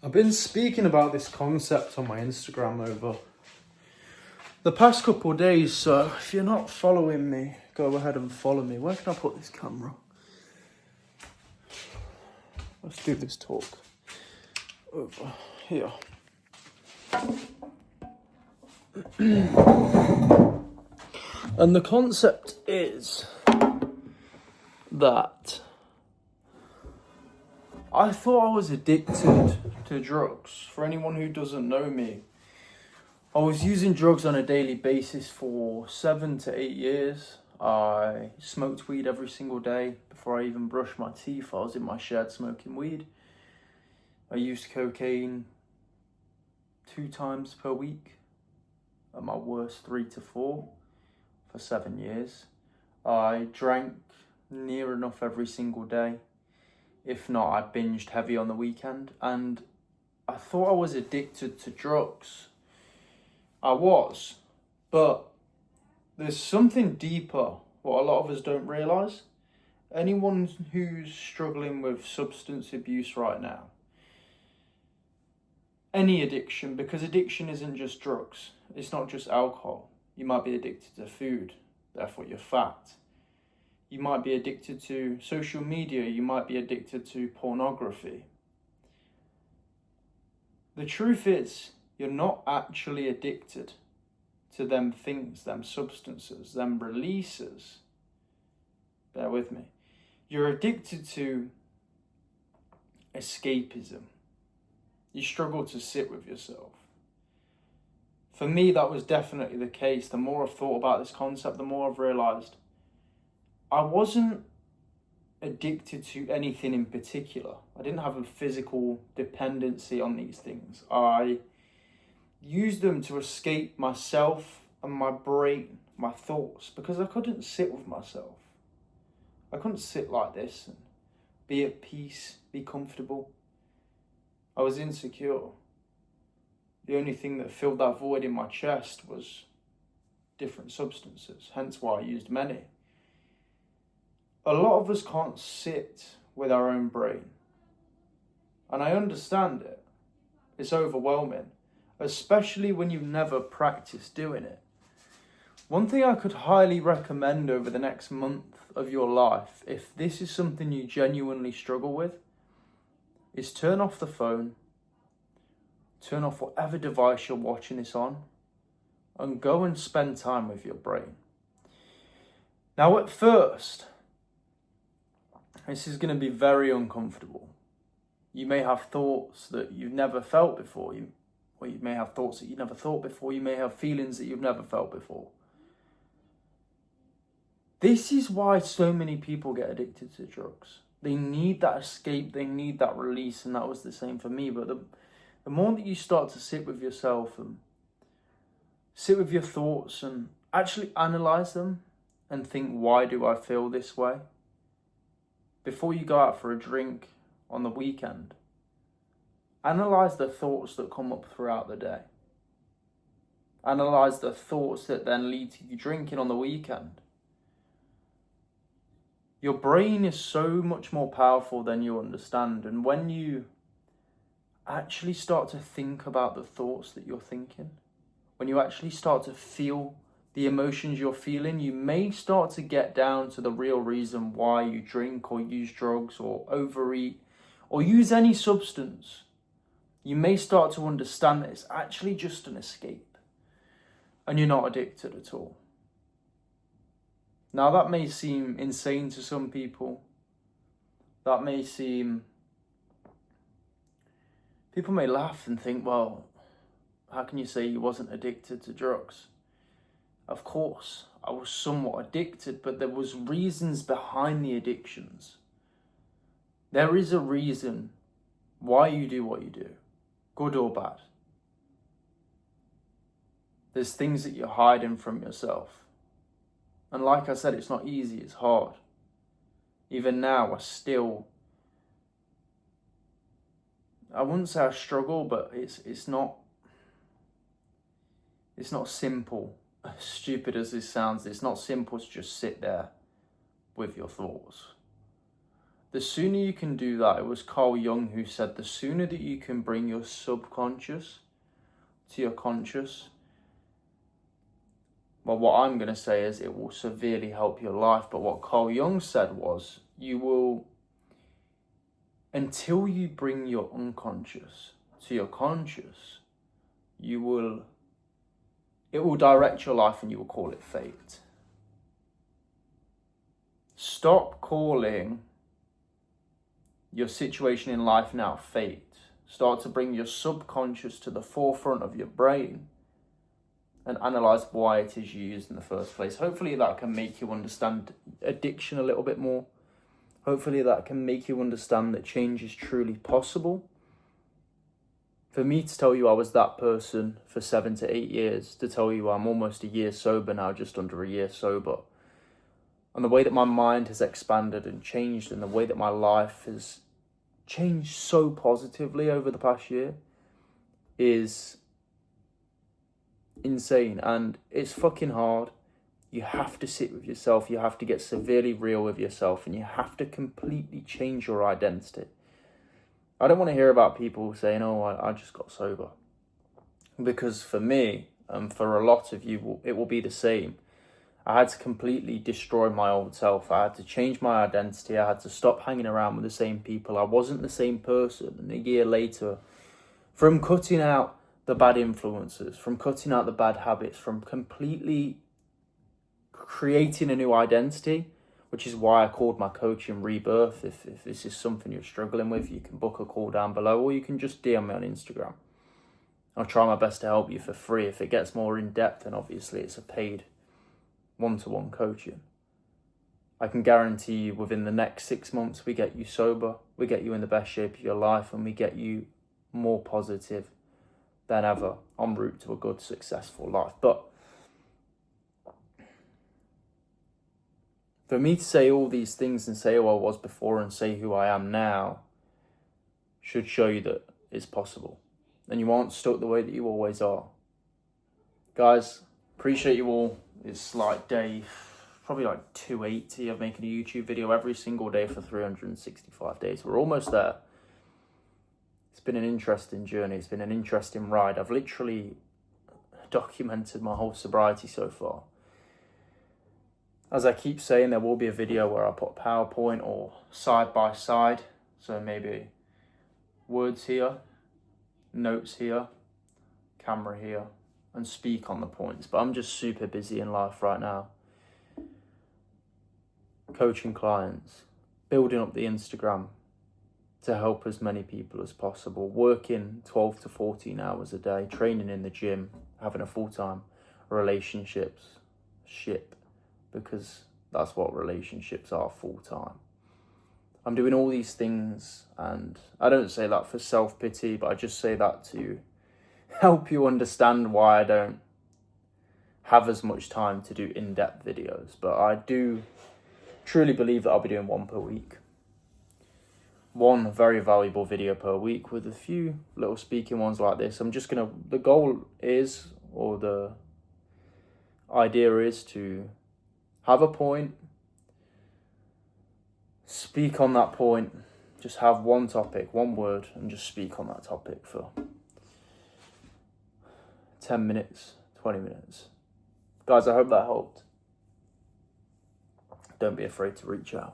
I've been speaking about this concept on my Instagram over the past couple of days, so if you're not following me, go ahead and follow me. Where can I put this camera? Let's do this talk over here. And the concept is that I thought I was addicted to drugs. For anyone who doesn't know me, I was using drugs on a daily basis for 7 to 8 years. I smoked weed every single day. Before I even brushed my teeth, I was in my shed smoking weed. I used cocaine 2 times per week. At my worst, 3 to 4 for 7 years. I drank near enough every single day. If not, I binged heavy on the weekend. And I thought I was addicted to drugs. I was. But there's something deeper, what a lot of us don't realise. Anyone who's struggling with substance abuse right now, any addiction, because addiction isn't just drugs. It's not just alcohol. You might be addicted to food, therefore you're fat. You might be addicted to social media. You might be addicted to pornography. The truth is, you're not actually addicted to them things, them substances, them releases. Bear with me. You're addicted to escapism. You struggle to sit with yourself. For me, that was definitely the case. The more I've thought about this concept, the more I've realised I wasn't addicted to anything in particular. I didn't have a physical dependency on these things. I used them to escape myself and my brain, my thoughts, because I couldn't sit with myself. I couldn't sit like this and be at peace, be comfortable. I was insecure. The only thing that filled that void in my chest was different substances, hence why I used many. A lot of us can't sit with our own brain. And I understand it. It's overwhelming, especially when you've never practiced doing it. One thing I could highly recommend over the next month of your life, if this is something you genuinely struggle with, is turn off the phone, turn off whatever device you're watching this on, and go and spend time with your brain. Now, at first, this is going to be very uncomfortable. You may have thoughts that you've never felt before. You may have thoughts that you never thought before. You may have feelings that you've never felt before. This is why so many people get addicted to drugs. They need that escape. They need that release. And that was the same for me. But the more that you start to sit with yourself and sit with your thoughts and actually analyse them and think, why do I feel this way? Before you go out for a drink on the weekend, analyse the thoughts that come up throughout the day. Analyse the thoughts that then lead to you drinking on the weekend. Your brain is so much more powerful than you understand. And when you actually start to think about the thoughts that you're thinking, when you actually start to feel the emotions you're feeling, you may start to get down to the real reason why you drink or use drugs or overeat or use any substance. You may start to understand that it's actually just an escape and you're not addicted at all. Now, that may seem insane to some people. That may seem... People may laugh and think, well, how can you say you wasn't addicted to drugs? Of course, I was somewhat addicted, but there was reasons behind the addictions. There is a reason why you do what you do, good or bad. There's things that you're hiding from yourself. And like I said, it's not easy, it's hard. Even now, I wouldn't say I struggle, but it's not simple. As stupid as this sounds, it's not simple to just sit there with your thoughts. the sooner you can do that, it was Carl Jung who said, the sooner that you can bring your subconscious to your conscious, well, what I'm going to say is it will severely help your life. But what Carl Jung said was, you will, until you bring your unconscious to your conscious, it will direct your life and you will call it fate. Stop calling your situation in life now fate. Start to bring your subconscious to the forefront of your brain and analyze why it is used in the first place. Hopefully that can make you understand addiction a little bit more. Hopefully that can make you understand that change is truly possible. For me to tell you I was that person for 7 to 8 years, to tell you I'm almost a year sober now, just under a year sober, and the way that my mind has expanded and changed, and the way that my life has changed so positively over the past year is insane. And it's fucking hard. You have to sit with yourself. You have to get severely real with yourself, and you have to completely change your identity. I don't want to hear about people saying, oh, I just got sober. Because for me, and for a lot of you, it will be the same. I had to completely destroy my old self. I had to change my identity. I had to stop hanging around with the same people. I wasn't the same person. And a year later, from cutting out the bad influences, from cutting out the bad habits, from completely creating a new identity, which is why I called my coaching Rebirth. If this is something you're struggling with, you can book a call down below, or you can just DM me on Instagram. I'll try my best to help you for free. If it gets more in depth, then obviously it's a paid one-to-one coaching. I can guarantee you within the next 6 months, we get you sober, we get you in the best shape of your life, and we get you more positive than ever en route to a good, successful life. But for me to say all these things and say who I was before and say who I am now should show you that it's possible. And you aren't stuck the way that you always are. Guys, appreciate you all. It's like day, probably like 280 of making a YouTube video every single day for 365 days. We're almost there. It's been an interesting journey. It's been an interesting ride. I've literally documented my whole sobriety so far. As I keep saying, there will be a video where I put PowerPoint or side by side. So maybe words here, notes here, camera here, and speak on the points. But I'm just super busy in life right now. Coaching clients, building up the Instagram to help as many people as possible, working 12 to 14 hours a day, training in the gym, having a full-time ship, because that's what relationships are, full-time. I'm doing all these things, and I don't say that for self-pity, but I just say that to help you understand why I don't have as much time to do in-depth videos. But I do truly believe that I'll be doing one per week. One very valuable video per week with a few little speaking ones like this. The goal is, or the idea is, to have a point, speak on that point, just have one topic, one word, and just speak on that topic for 10 minutes, 20 minutes. Guys, I hope that helped. Don't be afraid to reach out.